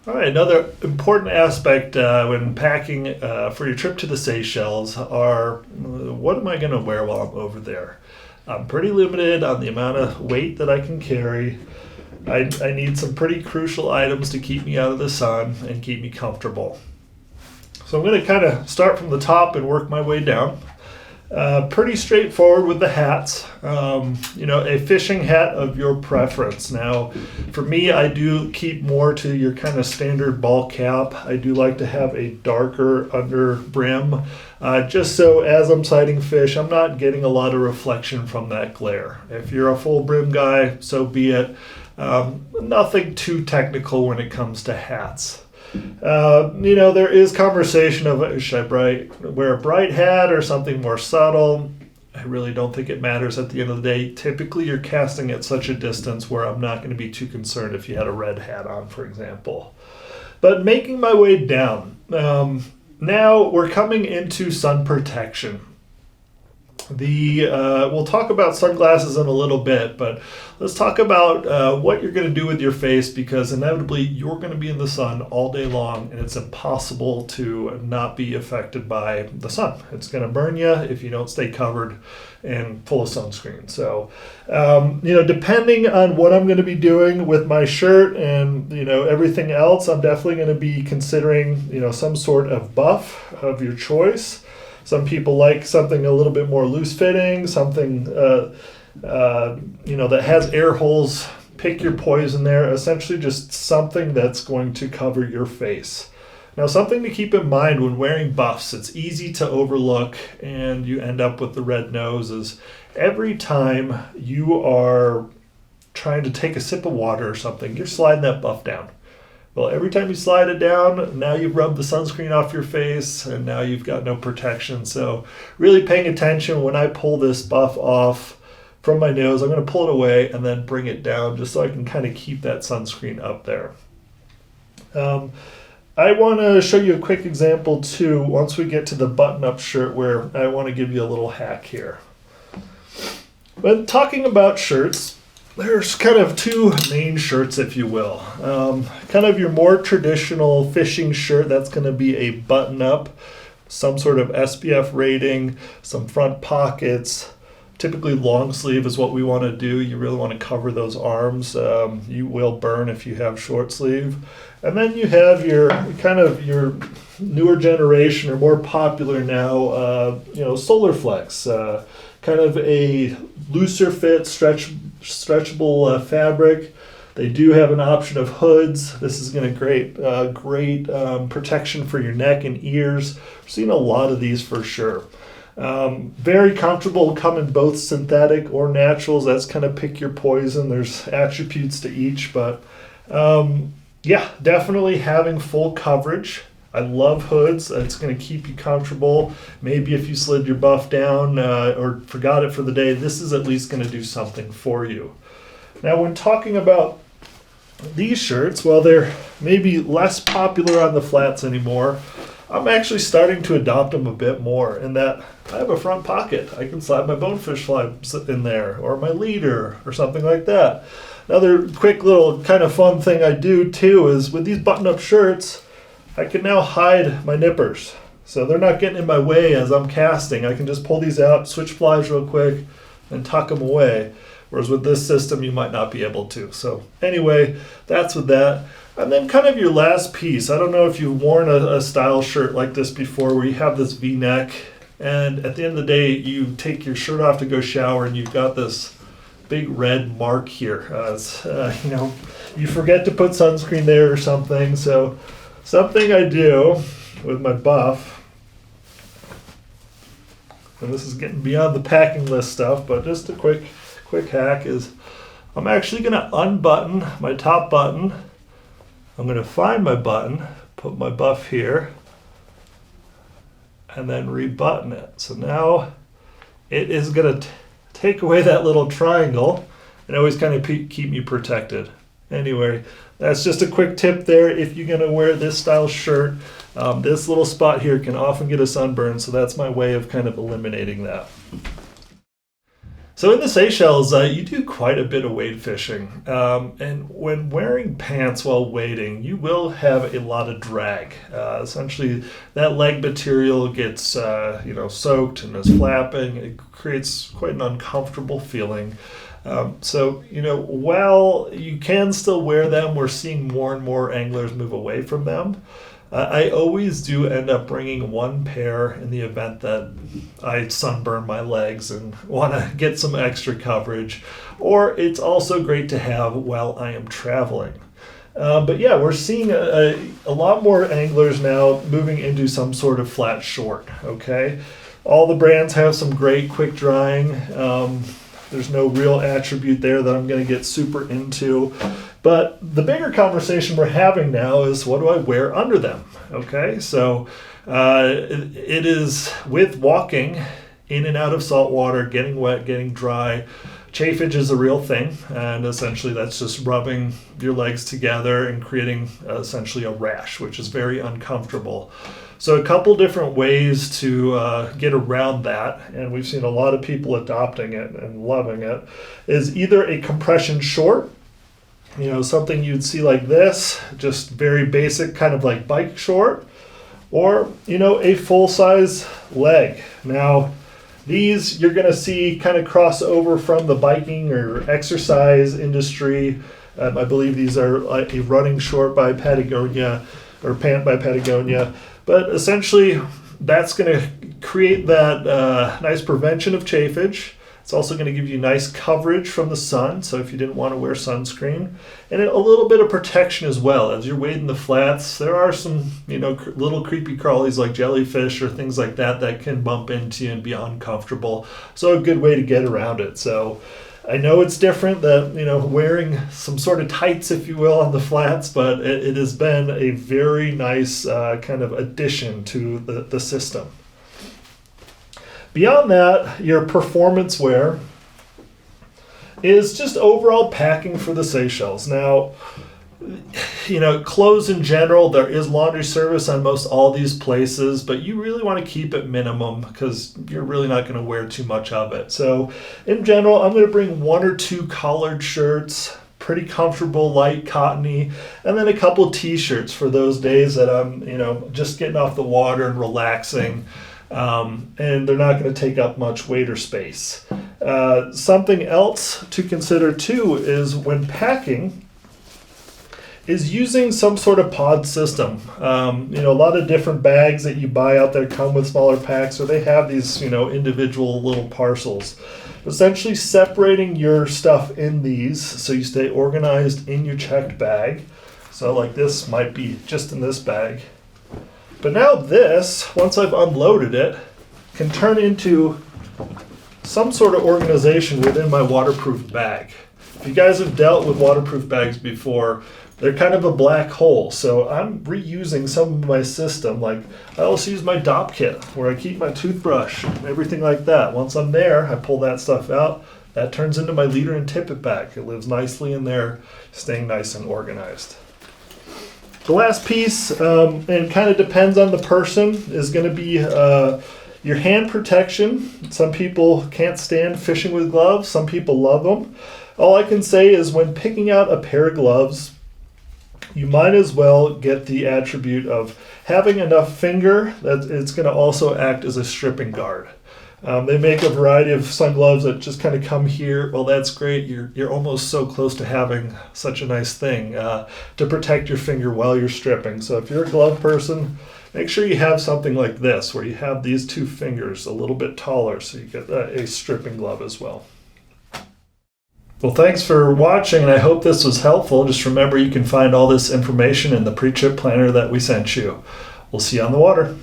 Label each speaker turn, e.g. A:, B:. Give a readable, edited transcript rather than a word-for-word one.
A: All right, another important aspect when packing for your trip to the Seychelles are what am I going to wear while I'm over there? I'm pretty limited on the amount of weight that I can carry. I need some pretty crucial items to keep me out of the sun and keep me comfortable. So I'm going to kind of start from the top and work my way down. Pretty straightforward with the hats. A fishing hat of your preference. Now, for me, I do keep more to your kind of standard ball cap. I do like to have a darker under brim, just so as I'm sighting fish, I'm not getting a lot of reflection from that glare. If you're a full brim guy, so be it. Nothing too technical when it comes to hats. There is conversation of should I wear a bright hat or something more subtle. I really don't think it matters at the end of the day. Typically, you're casting at such a distance where I'm not going to be too concerned if you had a red hat on, for example. But making my way down, now we're coming into sun protection. We'll talk about sunglasses in a little bit, but let's talk about what you're going to do with your face, because inevitably you're going to be in the sun all day long and it's impossible to not be affected by the sun. It's going to burn you if you don't stay covered and full of sunscreen. So, depending on what I'm going to be doing with my shirt and, everything else, I'm definitely going to be considering, some sort of buff of your choice. Some people like something a little bit more loose fitting, something that has air holes. Pick your poison there. Essentially just something that's going to cover your face. Now, something to keep in mind when wearing buffs, it's easy to overlook and you end up with the red nose, is every time you are trying to take a sip of water or something, you're sliding that buff down. Well, every time you slide it down, now you've rubbed the sunscreen off your face and now you've got no protection. So really paying attention when I pull this buff off from my nose, I'm going to pull it away and then bring it down just so I can kind of keep that sunscreen up there. I want to show you a quick example too once we get to the button-up shirt, where I want to give you a little hack here. When talking about shirts, there's kind of two main shirts, if you will. Kind of your more traditional fishing shirt, that's going to be a button-up, some sort of SPF rating, some front pockets. Typically long sleeve is what we want to do. You really want to cover those arms. You will burn if you have short sleeve. And then you have your newer generation, or more popular now, Solar Flex. Kind of a looser fit, stretchable fabric. They do have an option of hoods. This is going to great protection for your neck and ears. We're seeing a lot of these for sure. Very comfortable, come in both synthetic or naturals. That's kind of pick your poison. There's attributes to each, but definitely having full coverage. I love hoods. It's going to keep you comfortable. Maybe if you slid your buff down or forgot it for the day, this is at least going to do something for you. Now, when talking about these shirts, well, they're maybe less popular on the flats anymore. I'm actually starting to adopt them a bit more in that I have a front pocket. I can slide my bonefish fly in there, or my leader, or something like that. Another quick little kind of fun thing I do too is with these button-up shirts, I can now hide my nippers. So they're not getting in my way as I'm casting. I can just pull these out, switch flies real quick, and tuck them away. Whereas with this system, you might not be able to. So anyway, that's with that. And then kind of your last piece. I don't know if you've worn a style shirt like this before, where you have this V-neck, and at the end of the day, you take your shirt off to go shower, and you've got this big red mark here. You forget to put sunscreen there or something. So something I do with my buff, and this is getting beyond the packing list stuff, but just a quick hack, is I'm actually going to unbutton my top button. I'm going to find my button, put my buff here, and then rebutton it. So now it is going to take away that little triangle and always kind of keep me protected. Anyway, that's just a quick tip there. If you're going to wear this style shirt, this little spot here can often get a sunburn, so that's my way of kind of eliminating that. So in the Seychelles, you do quite a bit of wade fishing. And when wearing pants while wading, you will have a lot of drag. Essentially, that leg material gets soaked and is flapping. It creates quite an uncomfortable feeling. While you can still wear them, we're seeing more and more anglers move away from them. I always do end up bringing one pair in the event that I sunburn my legs and want to get some extra coverage, or it's also great to have while I am traveling. We're seeing a lot more anglers now moving into some sort of flat short, okay? All the brands have some great quick drying. There's no real attribute there that I'm going to get super into. But the bigger conversation we're having now is, what do I wear under them? Okay, so it is with walking in and out of salt water, getting wet, getting dry. Chafage is a real thing, and essentially that's just rubbing your legs together and creating essentially a rash, which is very uncomfortable. So a couple different ways to get around that, and we've seen a lot of people adopting it and loving it, is either a compression short, something you'd see like this, just very basic kind of like bike short, or, a full-size leg. Now, these you're going to see kind of cross over from the biking or exercise industry. I believe these are like a running short by Patagonia or pant by Patagonia. But essentially, that's going to create that nice prevention of chafage. It's also going to give you nice coverage from the sun, so if you didn't want to wear sunscreen. And a little bit of protection as well. As you're wading the flats, there are some little creepy crawlies like jellyfish or things like that can bump into you and be uncomfortable. So a good way to get around it. So I know it's different that, wearing some sort of tights, if you will, on the flats, but it has been a very nice kind of addition to the system. Beyond that, your performance wear is just overall packing for the Seychelles. Now, clothes in general, there is laundry service on most all these places, but you really want to keep it minimum because you're really not going to wear too much of it. So in general, I'm going to bring 1 or 2 collared shirts, pretty comfortable, light, cottony, and then a couple t-shirts for those days that I'm, just getting off the water and relaxing. And they're not going to take up much weight or space. Something else to consider too is when packing is using some sort of pod system. A lot of different bags that you buy out there come with smaller packs, or they have these, individual little parcels. Essentially separating your stuff in these so you stay organized in your checked bag. So like this might be just in this bag. But now this, once I've unloaded it, can turn into some sort of organization within my waterproof bag. If you guys have dealt with waterproof bags before, they're kind of a black hole. So I'm reusing some of my system. Like I also use my DOP kit where I keep my toothbrush and everything like that. Once I'm there, I pull that stuff out. That turns into my leader and tippet bag. It lives nicely in there, staying nice and organized. The last piece, and kind of depends on the person, is going to be your hand protection. Some people can't stand fishing with gloves. Some people love them. All I can say is when picking out a pair of gloves, you might as well get the attribute of having enough finger that it's going to also act as a stripping guard. They make a variety of sun gloves that just kind of come here. Well, that's great. You're almost so close to having such a nice thing to protect your finger while you're stripping. So if you're a glove person, make sure you have something like this where you have these 2 fingers a little bit taller so you get a stripping glove as well. Well, thanks for watching, and I hope this was helpful. Just remember you can find all this information in the pre-trip planner that we sent you. We'll see you on the water.